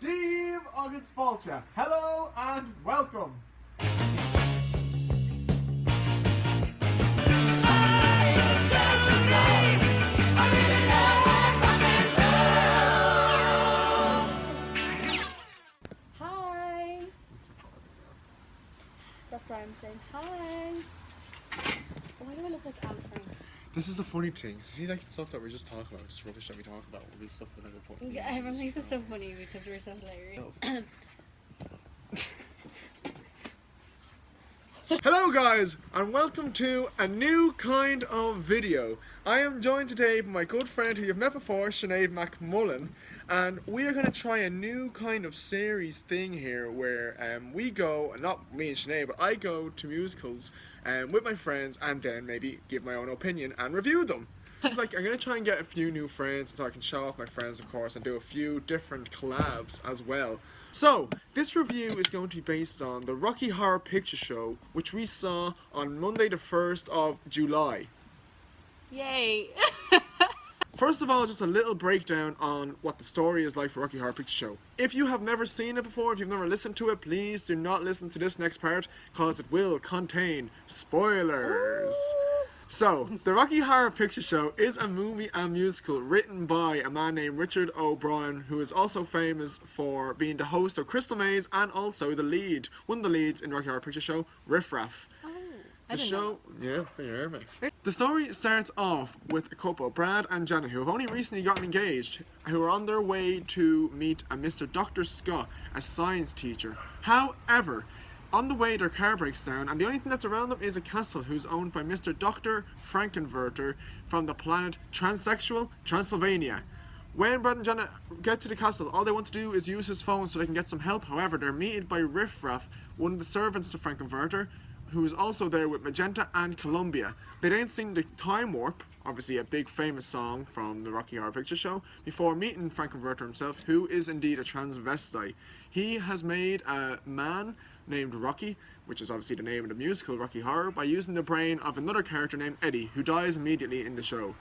Steve August Falcha. Hello and welcome. Hi. That's why I'm saying hi. Why do I look like Anne Frank? This is the funny thing. See, like stuff that we're just talking about, just rubbish that we talk about, will be stuff that never put. Yeah, everyone thinks it's so funny because we're so hilarious. Hello guys, and welcome to a new kind of video. I am joined today by my good friend who you've met before, Sinead McMullen, and we are going to try a new kind of series thing here where we go, not me and Sinead, but I go to musicals with my friends and then maybe give my own opinion and review them. It's like I'm going to try and get a few new friends so I can show off my friends, of course, and do a few different collabs as well. So, this review is going to be based on the Rocky Horror Picture Show, which we saw on Monday the 1st of July. Yay! First of all, just a little breakdown on what the story is like for Rocky Horror Picture Show. If you have never seen it before, if you've never listened to it, please do not listen to this next part, because it will contain spoilers. So, the Rocky Horror Picture Show is a movie and musical written by a man named Richard O'Brien, who is also famous for being the host of Crystal Maze and also one of the leads in Rocky Horror Picture Show, Riff Raff. I didn't know. Yeah, there you are. The story starts off with a couple, Brad and Janet, who have only recently gotten engaged, who are on their way to meet a Mr. Dr. Scott, a science teacher. However, on the way their car breaks down and the only thing that's around them is a castle who's owned by Mr. Dr. Frankenwerter from the planet Transsexual Transylvania. When Brad and Janet get to the castle, all they want to do is use his phone so they can get some help. However, they're meted by Riff Raff, one of the servants to Frankenwerter, who is also there with Magenta and Columbia. They then sing the Time Warp, obviously a big famous song from the Rocky Horror Picture Show, before meeting Frankenwerter himself, who is indeed a transvestite. He has made a man named Rocky, which is obviously the name of the musical Rocky Horror, by using the brain of another character named Eddie, who dies immediately in the show.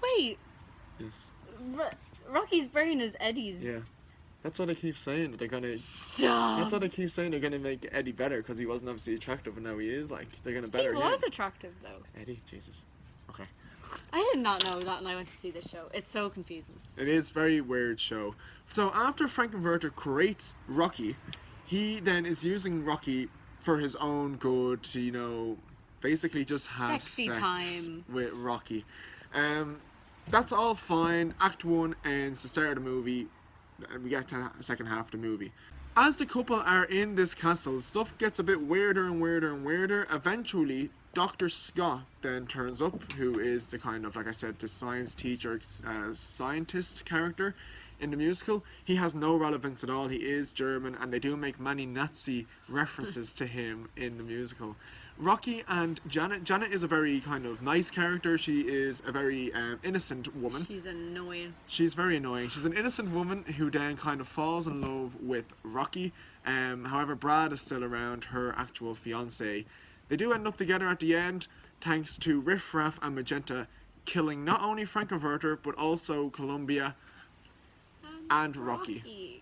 Wait, Yes. Rocky's brain is Eddie's. Yeah. That's what I keep saying, that they're gonna... Stop! That's what I keep saying, they're gonna make Eddie better, because he wasn't obviously attractive, and now he is, like, they're gonna better He him. was attractive though. Eddie? Jesus. Okay. I did not know that when I went to see this show. It's so confusing. It is a very weird show. So after Frankenwerter creates Rocky, he then is using Rocky for his own good to, you know, basically just have Sexy sex time. with Rocky. That's all fine. Act 1 ends, the start of the movie, and we get to the second half of the movie. As the couple are in this castle, stuff gets a bit weirder and weirder and weirder. Eventually, Dr. Scott then turns up, who is the kind of, like I said, the science teacher, scientist character in the musical. He has no relevance at all. He is German, and they do make many Nazi references to him in the musical. Rocky and Janet is a very kind of nice character. She is a very innocent woman. She's annoying. She's very annoying. She's an innocent woman who then kind of falls in love with Rocky. However, Brad is still around, her actual fiance. They do end up together at the end, thanks to Riff Raff and Magenta killing not only Frankenwerter, but also Columbia and Rocky.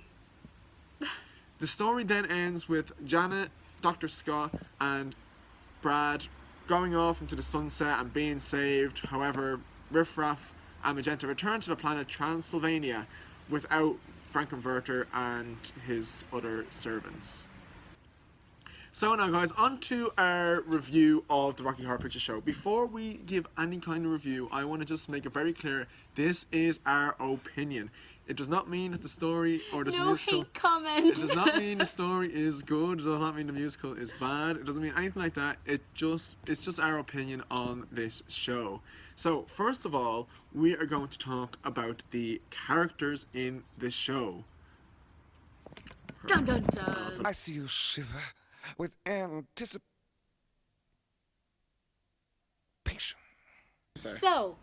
The story then ends with Janet, Dr. Scott, and Brad going off into the sunset and being saved. However, Riff Raff and Magenta return to the planet Transylvania without Frankenwerter and his other servants. So now guys, on to our review of the Rocky Horror Picture Show. Before we give any kind of review, I want to just make it very clear, this is our opinion. It does not mean that the story or this musical... No hate comments! It does not mean the story is good, it does not mean the musical is bad, it doesn't mean anything like that, it's just our opinion on this show. So, first of all, we are going to talk about the characters in this show. Dun dun dun! I see you shiver with anticipation. Sorry. So,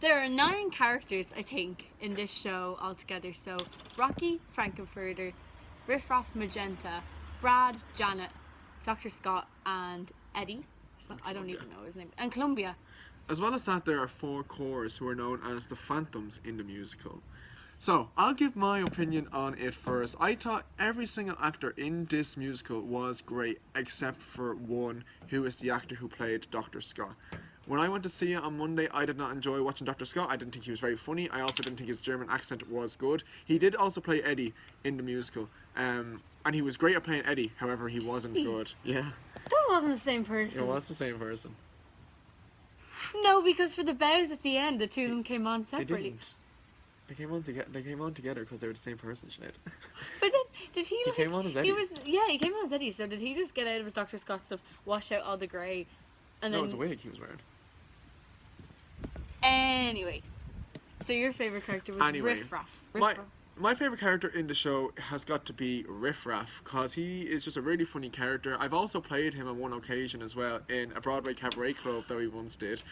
there are 9 characters, I think, in this show altogether. So, Rocky, Frankenfurter, Riff Raff, Magenta, Brad, Janet, Dr. Scott, and Eddie. So, I don't even know his name. And Columbia. As well as that, there are 4 chorus who are known as the Phantoms in the musical. So, I'll give my opinion on it first. I thought every single actor in this musical was great, except for one, who is the actor who played Dr. Scott. When I went to see it on Monday, I did not enjoy watching Dr. Scott. I didn't think he was very funny. I also didn't think his German accent was good. He did also play Eddie in the musical. And he was great at playing Eddie, however, he wasn't good. Yeah. That wasn't the same person. It was the same person. No, because for the bows at the end, the two of them came on They separately. didn't. They came on together because they were the same person, Sinead. But then, did he? He came on as Eddie. He came on as Eddie. So did he just get out of his Dr. Scott stuff, wash out all the grey, and No, then? it was a wig he was wearing. Anyway, so your favorite character was Riff Raff. My favourite character in the show has got to be Riff Raff, because he is just a really funny character. I've also played him on one occasion as well in a Broadway cabaret club that we once did.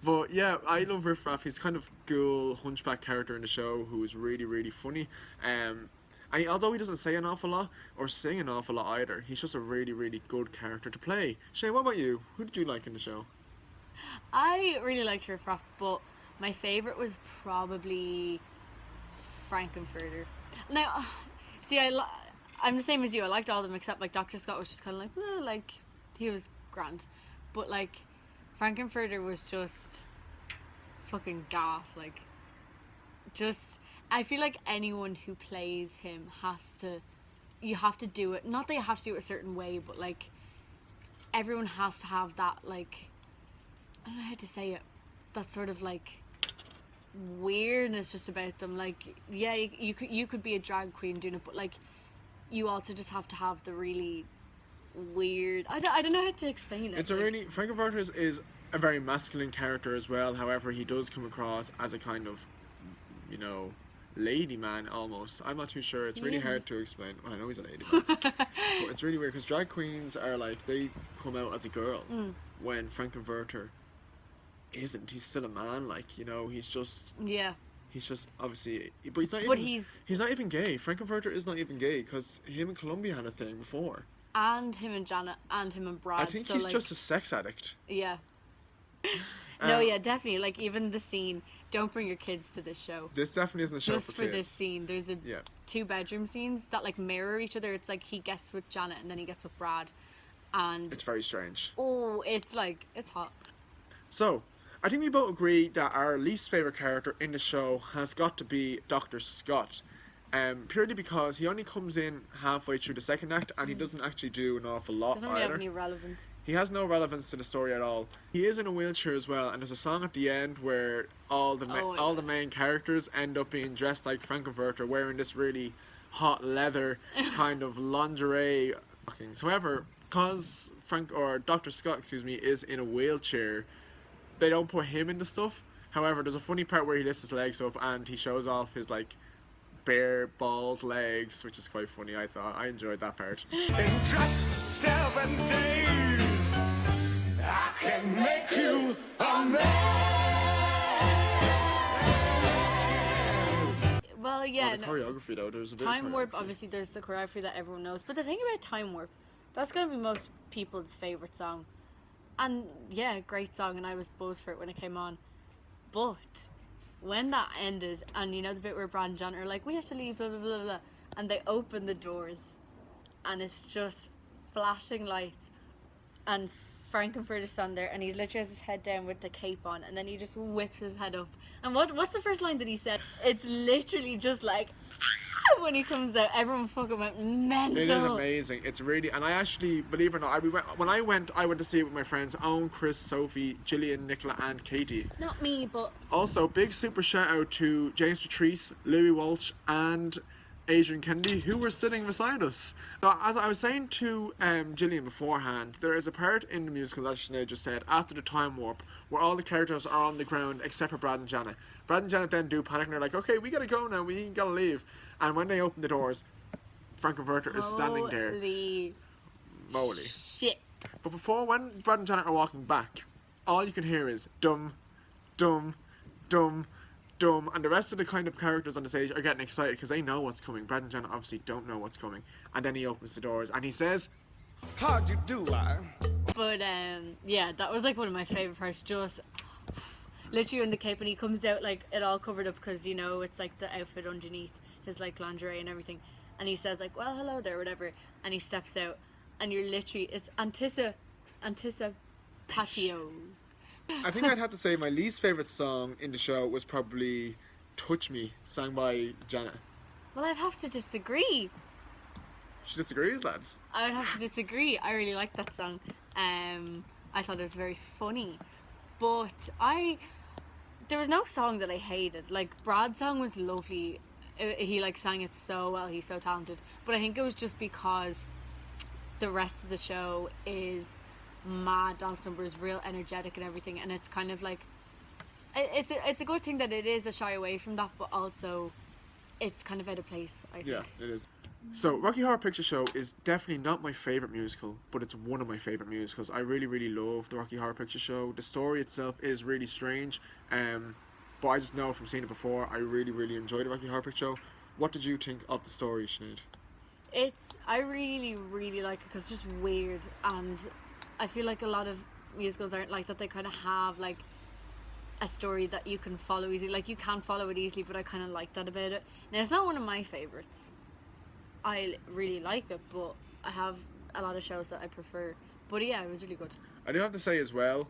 But yeah, I love Riff Raff. He's kind of ghoul, hunchback character in the show who is really, really funny. And although he doesn't say an awful lot or sing an awful lot either, he's just a really, really good character to play. Shane, what about you? Who did you like in the show? I really liked Riff Raff, but my favourite was probably Frankenfurter. Now, see, I'm the same as you. I liked all of them except like Dr. Scott was just kind of like, well, like he was grand, but like Frankenfurter was just fucking gas. Like, just I feel like anyone who plays him you have to do it. Not that you have to do it a certain way, but like everyone has to have that, like, I don't know how to say it, that sort of like weirdness just about them. Like, yeah, you could be a drag queen doing it, but like you also just have to have the really weird, I don't know how to explain it. It's a really, Frankenfurter is a very masculine character as well. However, he does come across as a kind of, you know, lady man almost. I'm not too sure. It's really hard to explain. Well, I know he's a lady man. But it's really weird because drag queens are like, they come out as a girl when Frankenfurter isn't. He's still a man, like, you know, he's just obviously, but he's not even gay. Frankenfurter is not even gay because him and Columbia had a thing before, and him and Janet and him and Brad. I think he's like, just a sex addict. Yeah. No, yeah, definitely. Like, even the scene, don't bring your kids to this show. This definitely isn't a show just for kids. This scene. There's two bedroom scenes that like mirror each other. It's like he gets with Janet and then he gets with Brad, and it's very strange. Oh, it's like, it's hot. So I think we both agree that our least favourite character in the show has got to be Dr. Scott. Purely because he only comes in halfway through the second act and he doesn't actually do an awful lot Doesn't really have any relevance. He has no relevance to the story at all. He is in a wheelchair as well, and there's a song at the end where all the main characters end up being dressed like Frankenfurter, wearing this really hot leather kind of lingerie. However, because Dr. Scott, is in a wheelchair, they don't put him in the stuff. However, there's a funny part where he lifts his legs up and he shows off his like bare bald legs, which is quite funny. I enjoyed that part. In just 7 days, I can make you a man. Well, yeah. The choreography though, there's a bit Time of Warp, obviously there's the choreography that everyone knows, but the thing about Time Warp, that's gonna be most people's favourite song. And yeah, great song, and I was buzzed for it when it came on. But when that ended, and you know the bit where Brad and John are like, we have to leave, blah blah blah blah, and they open the doors, and it's just flashing lights, and Frankenfurter's on there, and he literally has his head down with the cape on, and then he just whips his head up. And what's the first line that he said? It's literally just like, when he comes out, everyone fucking went mental. It is amazing. It's really, and I actually, believe it or not, I went to see it with my friends Owen, Chris, Sophie, Gillian, Nicola, and Katie. Not me, but Also, big super shout out to James Patrice, Louis Walsh, and Adrian Kennedy, who were sitting beside us. So, as I was saying to Gillian beforehand, there is a part in the musical that Sinead just said, after the time warp, where all the characters are on the ground except for Brad and Janet. Brad and Janet then do panic and they're like, okay, we gotta go now, we gotta leave. And when they open the doors, Frankenfurter is standing there. Holy Moly. shit. But when Brad and Janet are walking back, all you can hear is dum, dum, dum, dum, and the rest of the kind of characters on the stage are getting excited because they know what's coming. Brad and Janet obviously don't know what's coming. And then he opens the doors and he says, How'd you do, I? But yeah, that was like one of my favourite parts, just literally in the cape, and he comes out like it all covered up because you know it's like the outfit underneath his like lingerie and everything, and he says like, well, hello there, whatever, and he steps out, and you're literally, it's patios. I think I'd have to say my least favourite song in the show was probably Touch Me, sung by Janet. Well, I'd have to disagree. She disagrees, lads. I would have to disagree. I really liked that song. I thought it was very funny, but there was no song that I hated. Like Brad's song was lovely. He like sang it so well. He's so talented. But I think it was just because the rest of the show is mad dance numbers, real energetic and everything, and it's kind of like it's a good thing that it is a shy away from that, but also it's kind of out of place, I think. Yeah, it is. So, Rocky Horror Picture Show is definitely not my favourite musical, but it's one of my favourite musicals. I really, really love the Rocky Horror Picture Show. The story itself is really strange, but I just know from seeing it before, I really, really enjoyed the Rocky Horror Picture Show. What did you think of the story, Sinead? I really, really like it because it's just weird, and I feel like a lot of musicals aren't like that. They kind of have like a story that you can follow easily. Like you can follow it easily, but I kind of like that about it. Now, it's not one of my favourites. I really like it, but I have a lot of shows that I prefer. But yeah, it was really good. I do have to say as well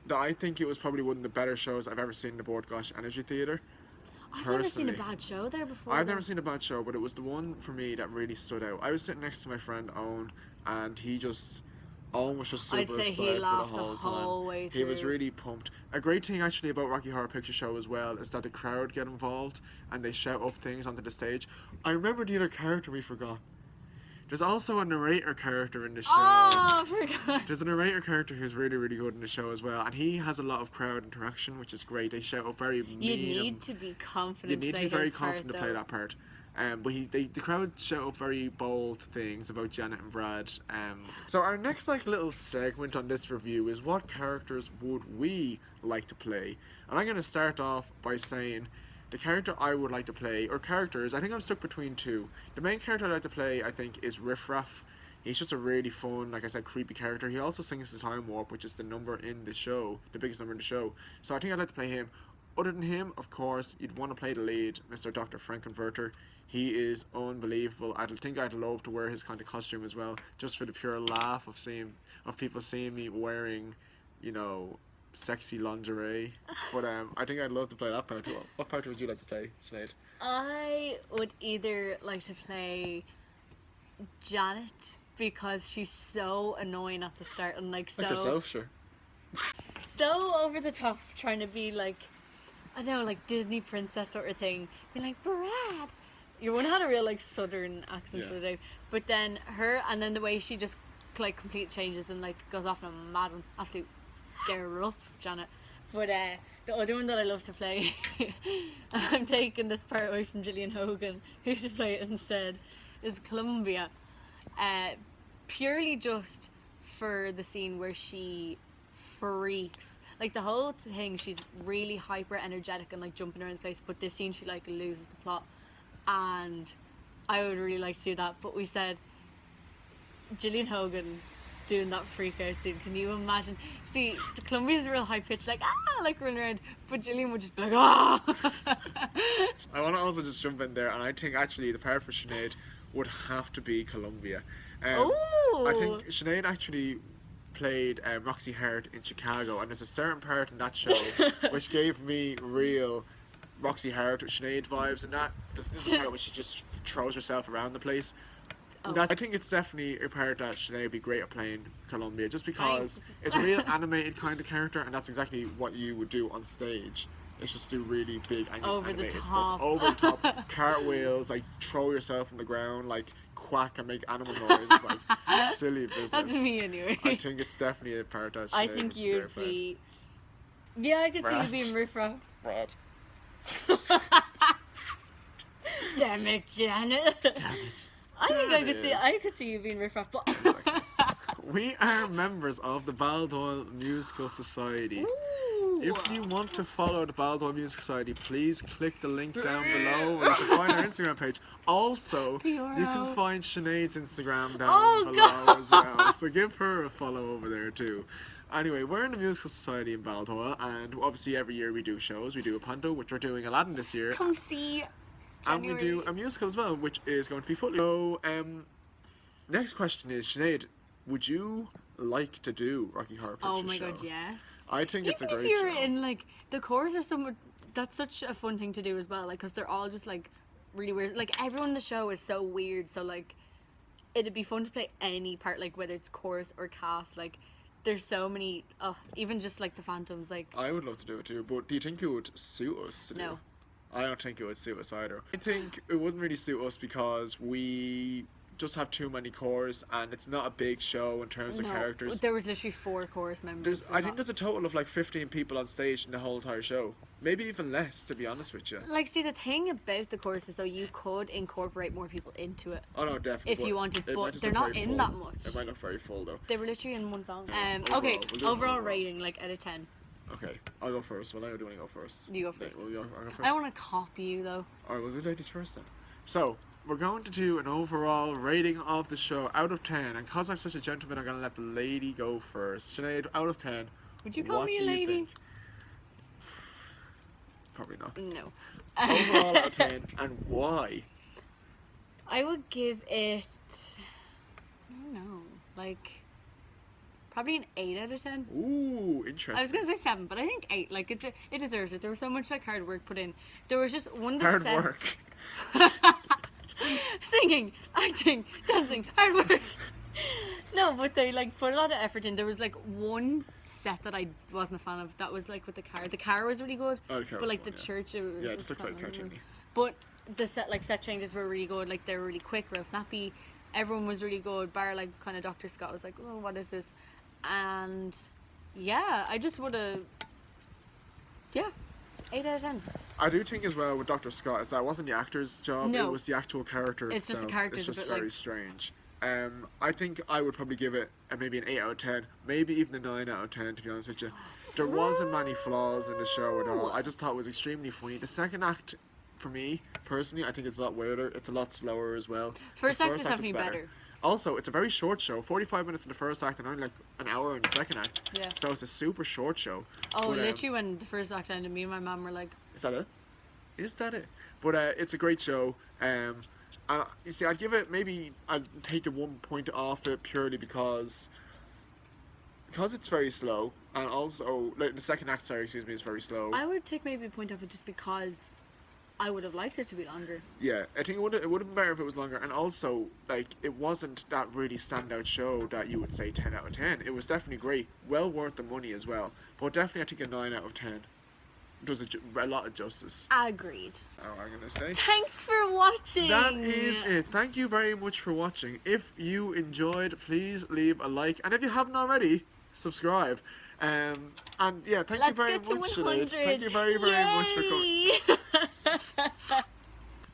that I think it was probably one of the better shows I've ever seen in the Bord Gáis Energy Theatre. I've never seen a bad show there before. I've never seen a bad show, but it was the one for me that really stood out. I was sitting next to my friend Owen, and he just almost just super I'd say excited he laughed for the whole time. way He was through. really pumped. A great thing actually about Rocky Horror Picture Show as well is that the crowd get involved and they shout up things onto the stage. I remember the other character we forgot. There's also a narrator character in the show. Oh, I forgot. There's a narrator character who's really, really good in the show as well, and he has a lot of crowd interaction, which is great. They shout up very mean. You need to be confident. You need to be very confident to play though. that part. But the crowd shout up very bold things about Janet and Brad. So our next little segment on this review is what characters would we like to play? And I'm going to start off by saying the character I would like to play, or characters, I think I'm stuck between two. The main character I'd like to play, I think, is Riff Raff. He's just a really fun, like I said, creepy character. He also sings the Time Warp, which is the number in the show, the biggest number in the show. So I think I'd like to play him. Other than him, of course, you'd want to play the lead, Mr. Dr. Frankenfurter. He is unbelievable. I think I'd love to wear his kind of costume as well, just for the pure laugh of people seeing me wearing, you know, sexy lingerie. But I think I'd love to play that part. What part would you like to play, Sinead? I would either like to play Janet because she's so annoying at the start and like Yourself, sure. so over the top, trying to be like, I don't know, like Disney princess sort of thing. Be like, Brad. Your one had a real like southern accent the other day, but then her, and then the way she just like complete changes and like goes off on a mad one. Absolute get her up, Janet. But the other one that I love to play, I'm taking this part away from Gillian Hogan, who to play it instead, is Columbia. Purely just for the scene where she freaks. Like the whole thing, she's really hyper energetic and like jumping around the place, but this scene she like loses the plot. And I would really like to do that, but we said Gillian Hogan doing that freak out scene. Can you imagine? See, the Columbia's real high pitched, like like running around, but Gillian would just be like I want to also just jump in there, and I think actually the part for Sinead would have to be Columbia. I think Sinead actually played Roxy Hart in Chicago, and there's a certain part in that show which gave me real Roxy Hart, Sinead vibes, and that this is the part where she just throws herself around the place. I think it's definitely a part that Sinead would be great at playing Columbia, just because it's a real animated kind of character, and that's exactly what you would do on stage. It's just do really big animated stuff. Over the top, cartwheels, like throw yourself on the ground, like quack and make animal noises, like silly business. That's me anyway. I think it's definitely a part that Sinead I think you'd be. Yeah, I could see you being Riff Raff. Brad. Damn it, Janet. Damn it. I could see you being Riff Raff, but we are members of the Baldoyle Musical Society. Ooh. If you want to follow the Baldoyle Musical Society, please click the link down below where you can find our Instagram page. Also, you can find Sinead's Instagram down below as well. So give her a follow over there too. Anyway, we're in the Musical Society in Baldoyle, and obviously every year we do shows. We do a panto, which we're doing Aladdin this year. Come see. And we do a musical as well, which is going to be Footloose. So, next question is, Sinead, would you like to do Rocky Horror Picture Show? Oh my god, yes. I think it's a Even great if you're show. in like the chorus or somewhere, that's such a fun thing to do as well. Like, because they're all just like really weird. Like everyone in the show is so weird. So like, it'd be fun to play any part, like whether it's chorus or cast. Like, there's so many. Even just like the Phantoms. Like, I would love to do it too, but do you think it would suit us to do? No. I don't think it would suit us either. I think it wouldn't really suit us because we just have too many chorus, and it's not a big show in terms of characters. There was literally 4 chorus members. I think there's a total of like 15 people on stage in the whole entire show. Maybe even less, to be honest with you. Like, see, the thing about the chorus is though, you could incorporate more people into it Oh no, definitely. if you wanted, it might but just they're look not very in full. that much. It might look very full though. They were literally in one song. Overall, Okay, we'll do overall overall. rating, like out of 10. Okay, I'll go first. Well, I do want to go first. You go first. I'll go first. I want to copy you though. Alright, we'll do ladies first then. So, we're going to do an overall rating of the show out of 10. And because I'm such a gentleman, I'm going to let the lady go first. Sinead, out of 10. Would you call what me a do you lady? think? Probably not. No. Overall out of 10. And why? I would give it, I don't know, like probably an 8 out of 10. Ooh, interesting. I was gonna say 7, but I think 8. Like it deserves it. There was so much like hard work put in. There was just one of the Hard sets- work. singing, acting, dancing, hard work. No, but they like put a lot of effort in. There was like one set that I wasn't a fan of. That was like with the car. The car was really good, Oh, the car but was like fun, the yeah. church, it was Yeah, it just just looked kind like of- cartoony. But the set changes were really good. Like they were really quick, real snappy. Everyone was really good. Bar like kind of Dr. Scott was like, oh, what is this? And yeah, I just would have. Yeah, 8 out of 10. I do think as well with Dr. Scott is that it wasn't the actor's job, No. it was the actual character It's just itself. the character's It's a just bit, very like- strange. I think I would probably give it maybe an 8 out of 10, maybe even a 9 out of 10 to be honest with you. There wasn't many flaws in the show at all. I just thought it was extremely funny. The second act, for me, personally, I think it's a lot weirder. It's a lot slower as well. First The act is definitely better. Also, it's a very short show, 45 minutes in the first act and only like an hour in the second act. Yeah. So it's a super short show. Oh, But, literally when the first act ended, me and my mum were like, Is that it? Is that it? But it's a great show. And you see, I'd take the 1 point off it purely because it's very slow, and also like the second act, is very slow. I would take maybe a point off it just because I would have liked it to be longer. Yeah, I think it would have been better if it was longer, and also like it wasn't that really standout show that you would say 10 out of 10. It was definitely great, well worth the money as well. But definitely, I think a 9 out of 10 does a lot of justice. Agreed. Oh, I'm gonna say. Thanks for watching. That is it. Thank you very much for watching. If you enjoyed, please leave a like, and if you haven't already, subscribe. And yeah, thank you Let's very get to much, 100. Sinead. Thank you very much for coming. Yay!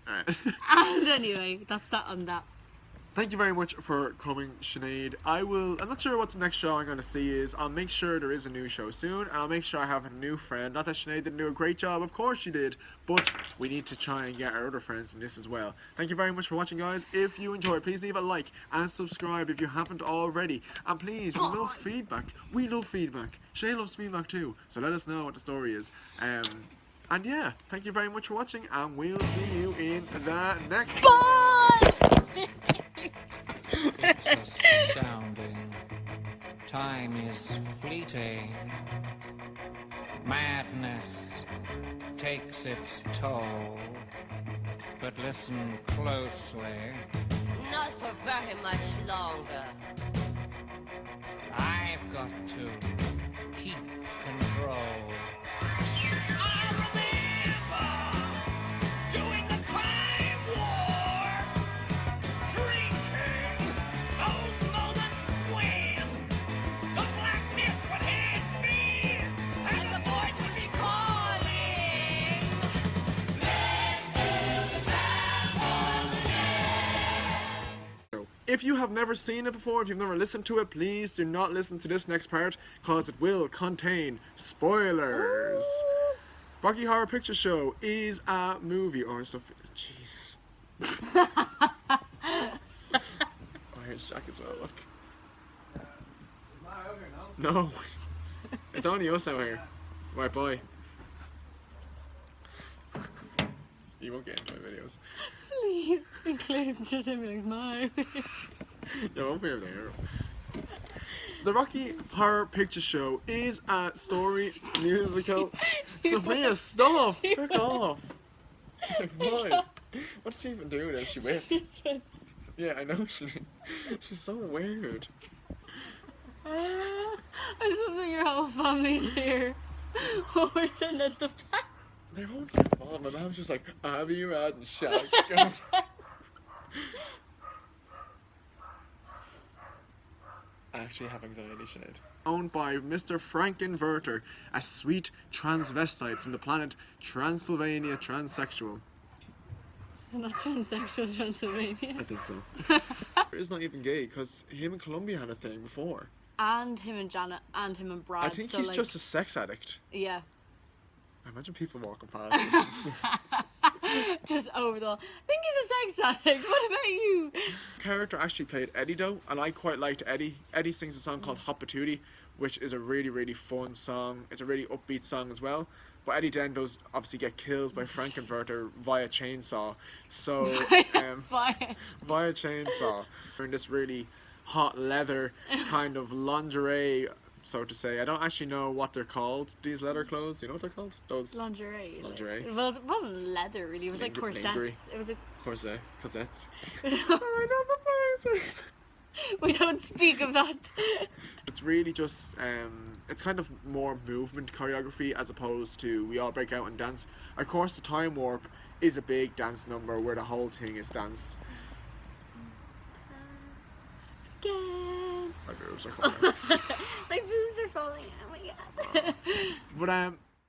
Alright. And anyway, that's that on that. Thank you very much for coming, Sinead. I'm not sure what the next show I'm going to see is. I'll make sure there is a new show soon, and I'll make sure I have a new friend. Not that Sinead didn't do a great job, of course she did, but we need to try and get our other friends in this as well. Thank you very much for watching, guys. If you enjoyed, please leave a like and subscribe if you haven't already. And please, we love feedback. We love feedback. Sinead loves feedback too, so let us know what the story is. And yeah, thank you very much for watching, and we'll see you in the next Bye! It's astounding. Time is fleeting. Madness takes its toll. But listen closely. Not for very much longer. I've got to keep control. I remember doing the time war, drinking those moments when the black mist would hit me and the void would be calling. Let's do the time war. If you have never seen it before, if you've never listened to it, please do not listen to this next part because it will contain spoilers. Rocky Horror Picture Show is a movie, or so. Jesus. Oh, here's Jack as well. Look. No. It's only us out here. Right, boy. You won't get into my videos. Please include your siblings' mine. You won't be able to hear 'em. The Rocky Horror Picture Show is a story musical. Sophia, stop! Fuck off! Why? What did she even do there? She whipped. Yeah, I know she's so weird. I just love that your whole family's here. Oh, we're sitting at the back. They won't get involved. My mom's just like, I'll be riding shotgun. I actually have anxiety, Sinead. Owned by Mr. Frankenverter, a sweet transvestite from the planet Transylvania Transsexual. It's not transsexual Transylvania. I think so. It's not even gay because him and Columbia had a thing before. And him and Janet and him and Brad. I think so he's like, just a sex addict. Yeah. I imagine people walking past. Just over the. I think he's a sex addict. What about you? Character actually played Eddie though, and I quite liked Eddie. Eddie sings a song called Hot Patootie, which is a really, really fun song. It's a really upbeat song as well. But Eddie then does obviously get killed by Frankenverter via chainsaw. So Fine. via chainsaw. We're in this really hot leather kind of lingerie, so to say. I don't actually know what they're called, these leather clothes. You know what they're called? Those Lingerie. Lingerie. Well, it wasn't leather really. It was like corsets. Lingerie. It was a. corsets. We don't speak of that. It's really just, it's kind of more movement choreography as opposed to we all break out and dance. Of course, the Time Warp is a big dance number where the whole thing is danced. Again. My boobs are falling. My boobs are falling. Oh my god. But